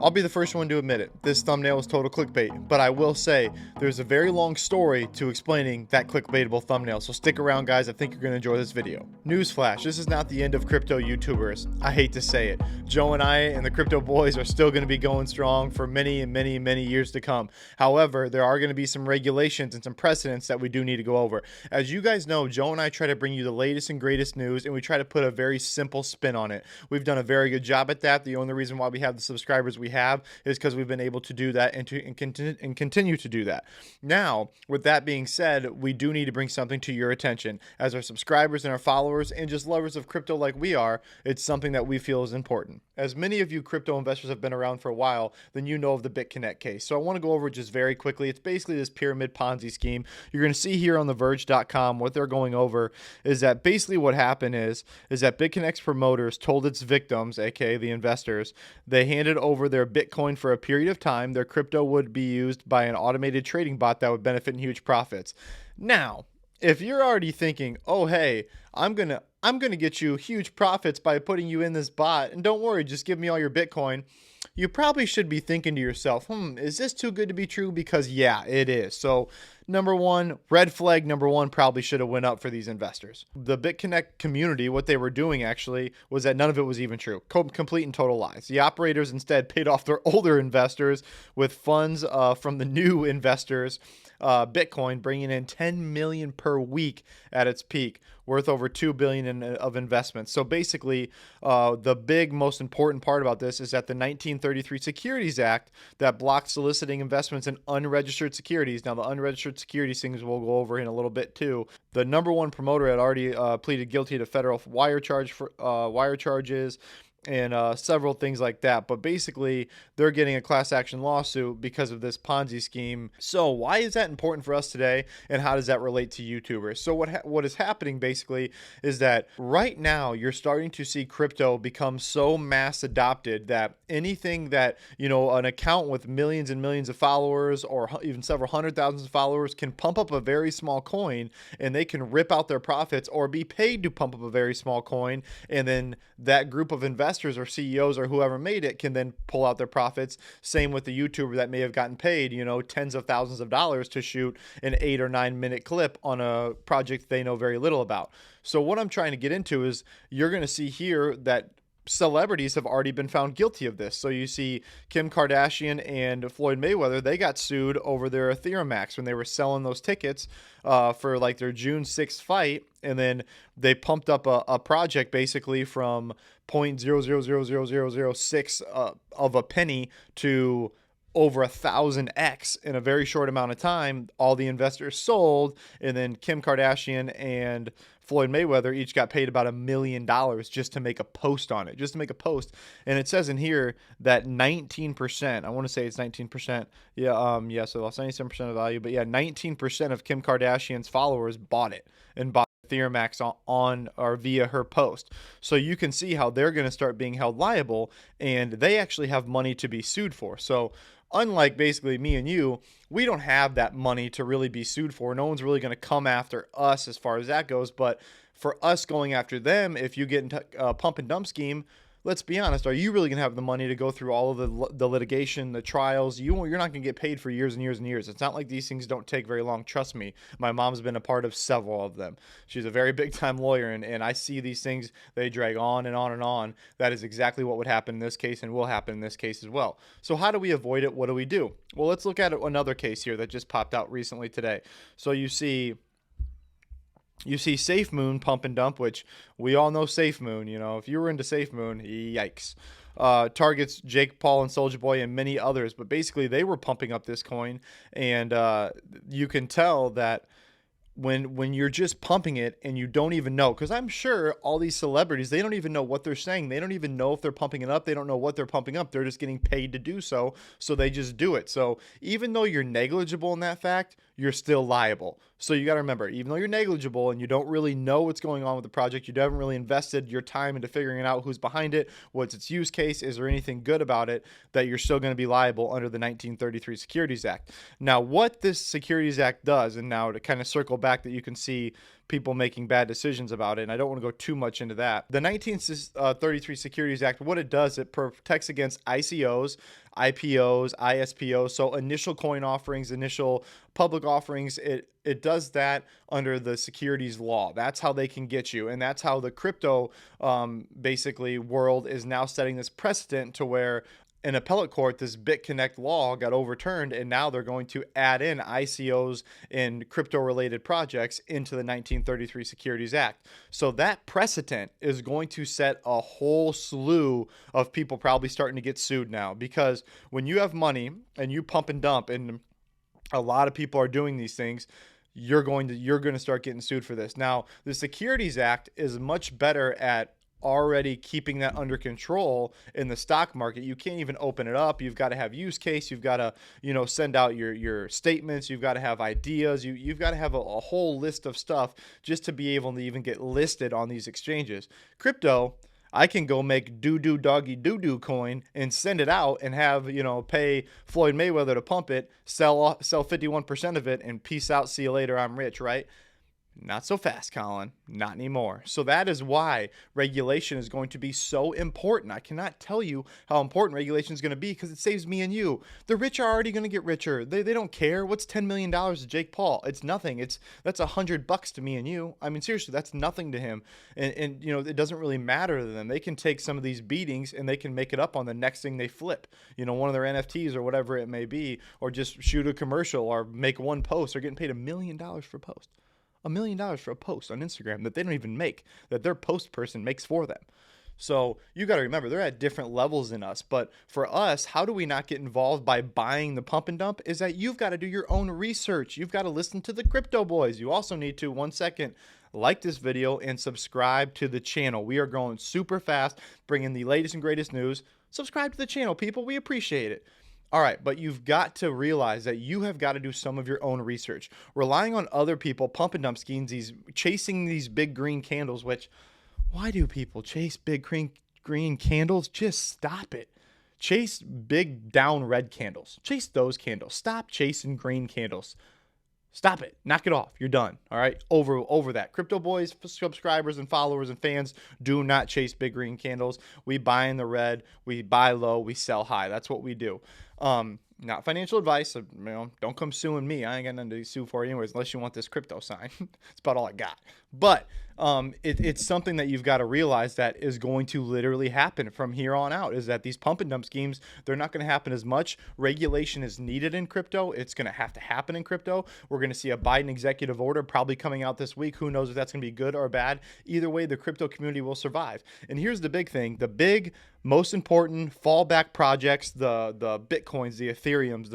I'll be the first one to admit it. This thumbnail is total clickbait, but I will say there's a very long story to explaining that clickbaitable thumbnail, so stick around guys, I think you're going to enjoy this video. Newsflash, this is not the end of crypto YouTubers. I hate to say it. Joe and I and the crypto boys are still going to be going strong for many and many years to come. However, there are going to be some regulations and some precedents that we do need to go over. As you guys know, Joe and I try to bring you the latest and greatest news, and we try to put a very simple spin on it. We've done a very good job at that. The only reason why we have the subscribers we have is because we've been able to do that and continue to do that. Now, with that being said, we do need to bring something to your attention. As our subscribers and our followers and just lovers of crypto like we are, it's something that we feel is important. As many of you crypto investors have been around for a while, then you know of the Bitconnect case. So I want to go over it just very quickly. It's basically this pyramid Ponzi scheme. You're going to see here on the Verge.com what they're going over is that basically what happened is that Bitconnect's promoters told its victims, aka the investors, they handed over their Bitcoin for a period of time. Their crypto would be used by an automated trading bot that would benefit in huge profits. Now, if you're already thinking, oh, hey, I'm gonna get you huge profits by putting you in this bot, and don't worry, just give me all your Bitcoin, you probably should be thinking to yourself, is this too good to be true? Because yeah, it is. So number one, red flag number one probably should have went up for these investors. The Bitconnect community, what they were doing actually was that none of it was even true. Complete and total lies. The operators instead paid off their older investors with funds from the new investors, Bitcoin, bringing in 10 million per week at its peak, worth over 2 billion of investments. So basically, the big, most important part about this is that the 1933 Securities Act that blocked soliciting investments in unregistered securities. Now, the unregistered securities things we'll go over in a little bit too. The number one promoter had already pleaded guilty to federal wire charges and several things like that. But basically, they're getting a class action lawsuit because of this Ponzi scheme. So why is that important for us today, and how does that relate to YouTubers? So what is happening basically is that right now you're starting to see crypto become so mass adopted that anything that, an account with millions and millions of followers or even several hundred thousands of followers can pump up a very small coin, and they can rip out their profits or be paid to pump up a very small coin, and then that group of investors or CEOs or whoever made it can then pull out their profits. Same with the YouTuber that may have gotten paid, tens of thousands of dollars to shoot an 8 or 9 minute clip on a project they know very little about. So what I'm trying to get into is you're going to see here that celebrities have already been found guilty of this. So you see Kim Kardashian and Floyd Mayweather, they got sued over their Ethereum Max when they were selling those tickets for like their June 6th fight. And then they pumped up a project basically from 0.000006 of a penny to over 1,000x in a very short amount of time. All the investors sold, and then Kim Kardashian and Floyd Mayweather each got paid about $1 million just to make a post on it, And it says in here that 19%, I want to say it's 19%. Yeah, so lost 97% of value, but yeah, 19% of Kim Kardashian's followers bought it and bought Ethereum Max on or via her post. So you can see how they're going to start being held liable, and they actually have money to be sued for. So unlike basically me and you, we don't have that money to really be sued for. No one's really going to come after us as far as that goes. But for us going after them, if you get into a pump and dump scheme, let's be honest, are you really going to have the money to go through all of the litigation, the trials? You're not going to get paid for years and years and years. It's not like these things don't take very long. Trust me. My mom's been a part of several of them. She's a very big time lawyer, and I see these things, they drag on and on and on. That is exactly what would happen in this case and will happen in this case as well. So how do we avoid it? What do we do? Well, let's look at another case here that just popped out recently today. So you see Safe Moon pump and dump, which we all know Safe Moon. If you were into Safe Moon, yikes. Targets Jake Paul and Soulja Boy and many others, but basically they were pumping up this coin, and you can tell that when you're just pumping it and you don't even know, because I'm sure all these celebrities, they don't even know what they're saying. They don't even know if they're pumping it up. They don't know what they're pumping up. They're just getting paid to do so. So they just do it. So even though you're negligible in that fact, you're still liable. So you got to remember, even though you're negligible and you don't really know what's going on with the project, you haven't really invested your time into figuring out who's behind it, what's its use case, is there anything good about it, that you're still going to be liable under the 1933 Securities Act. Now, what this Securities Act does, and now to kind of circle back back that you can see people making bad decisions about it, and I don't want to go too much into that. The 1933 Securities Act, what it does, it protects against ICOs, IPOs, ISPOs, so initial coin offerings, initial public offerings. It does that under the securities law. That's how they can get you, and that's how the crypto basically world is now setting this precedent to where in appellate court, this Bitconnect law got overturned, and now they're going to add in ICOs and crypto-related projects into the 1933 Securities Act. So that precedent is going to set a whole slew of people probably starting to get sued now, because when you have money and you pump and dump, and a lot of people are doing these things, you're going to start getting sued for this. Now, the Securities Act is much better at already keeping that under control in the stock market. You can't even open it up. You've got to have use case. You've got to, send out your statements. You've got to have ideas. You've got to have a whole list of stuff just to be able to even get listed on these exchanges. Crypto, I can go make doo-doo doggy doo-doo coin and send it out and have, pay Floyd Mayweather to pump it, sell 51% of it, and peace out, see you later, I'm rich, right? Not so fast, Colin. Not anymore. So that is why regulation is going to be so important. I cannot tell you how important regulation is going to be, because it saves me and you. The rich are already going to get richer. They don't care. What's $10 million to Jake Paul? It's nothing. That's $100 to me and you. I mean, seriously, that's nothing to him. And it doesn't really matter to them. They can take some of these beatings and they can make it up on the next thing they flip. One of their NFTs or whatever it may be, or just shoot a commercial or make one post. They're getting paid $1 million for a post. $1 million for a post on Instagram that they don't even make, that their post person makes for them. So you got to remember, they're at different levels than us. But for us, how do we not get involved by buying the pump and dump? Is that you've got to do your own research. You've got to listen to the crypto boys. You also need to, 1 second, like this video and subscribe to the channel. We are growing super fast, bringing the latest and greatest news. Subscribe to the channel, people. We appreciate it. All right, but you've got to realize that you have got to do some of your own research. Relying on other people, pump and dump schemes, chasing these big green candles, which, why do people chase big green candles? Just stop it. Chase big down red candles. Chase those candles. Stop chasing green candles. Stop it. Knock it off. You're done. All right. Over that. Crypto boys, subscribers and followers and fans, do not chase big green candles. We buy in the red. We buy low. We sell high. That's what we do. Not financial advice. Don't come suing me. I ain't got nothing to sue for anyways, unless you want this crypto sign. That's about all I got. But it's something that you've got to realize that is going to literally happen from here on out, is that these pump and dump schemes, they're not going to happen as much. Regulation is needed in crypto. It's going to have to happen in crypto. We're going to see a Biden executive order probably coming out this week. Who knows if that's going to be good or bad. Either way, the crypto community will survive. And here's the big thing. The big, most important fallback projects, the Bitcoins, the Ethereums,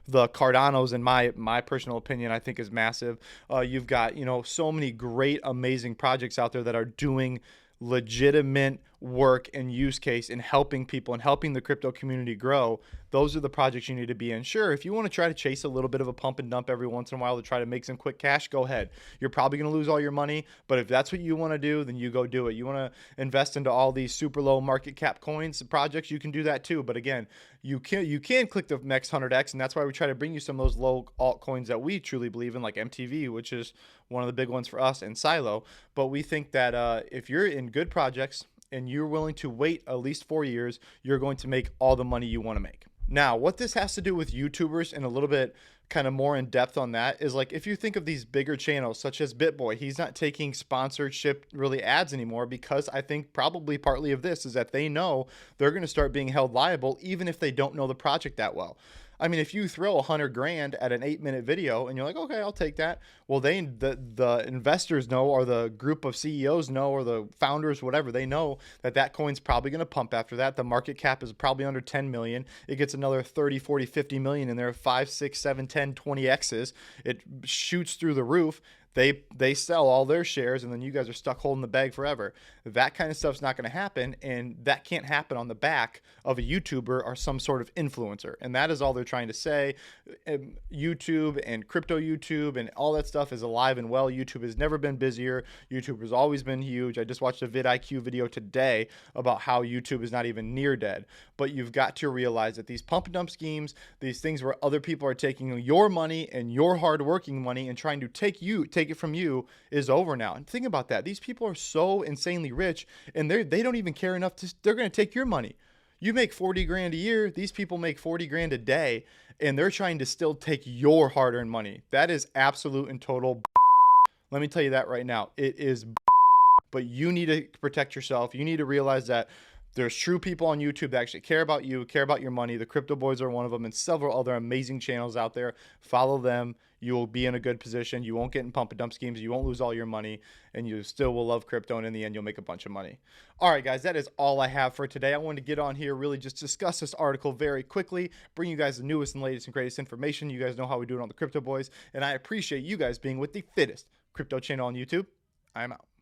the Cardanos, in my personal opinion, I think is massive. You've got, so many great, amazing projects out there that are doing legitimate work and use case in helping people and helping the crypto community grow. Those are the projects you need to be in. Sure, if you want to try to chase a little bit of a pump and dump every once in a while to try to make some quick cash, go ahead. You're probably going to lose all your money, but if that's what you want to do, then you go do it. You want to invest into all these super low market cap coins projects, you can do that too. But again, you can click the next 100x, and that's why we try to bring you some of those low altcoins that we truly believe in, like MTV, which is one of the big ones for us, and Silo. But we think that if you're in good projects and you're willing to wait at least 4 years, you're going to make all the money you want to make. Now, what this has to do with YouTubers, and a little bit kind of more in depth on that, is like if you think of these bigger channels such as BitBoy, he's not taking sponsorship really ads anymore, because I think probably partly of this is that they know they're going to start being held liable even if they don't know the project that well. I mean, if you throw $100,000 at an 8-minute video and you're like, okay, I'll take that. Well, the investors know, or the group of CEOs know, or the founders, whatever, they know that coin's probably going to pump after that. The market cap is probably under 10 million. It gets another 30, 40, 50 million in there, 5, 6, 7, 10, 20 X's. It shoots through the roof. They sell all their shares, and then you guys are stuck holding the bag forever. That kind of stuff's not going to happen, and that can't happen on the back of a YouTuber or some sort of influencer. And that is all they're trying to say. YouTube and crypto YouTube and all that stuff is alive and well. YouTube has never been busier. YouTube has always been huge. I just watched a vidIQ video today about how YouTube is not even near dead. But you've got to realize that these pump and dump schemes, these things where other people are taking your money and your hard-working money and trying to take take it from you is over now. And think about that. These people are so insanely rich, and they don't even care enough they're going to take your money. You make 40 grand a year. These people make 40 grand a day, and they're trying to still take your hard-earned money. That is absolute and total. Let me tell you that right now. It is. But you need to protect yourself. You need to realize that there's true people on YouTube that actually care about you, care about your money. The Crypto Boys are one of them, and several other amazing channels out there. Follow them. You will be in a good position. You won't get in pump and dump schemes. You won't lose all your money, and you still will love crypto, and in the end, you'll make a bunch of money. All right, guys, that is all I have for today. I wanted to get on here, really just discuss this article very quickly, bring you guys the newest and latest and greatest information. You guys know how we do it on the Crypto Boys, and I appreciate you guys being with the fittest crypto channel on YouTube. I am out.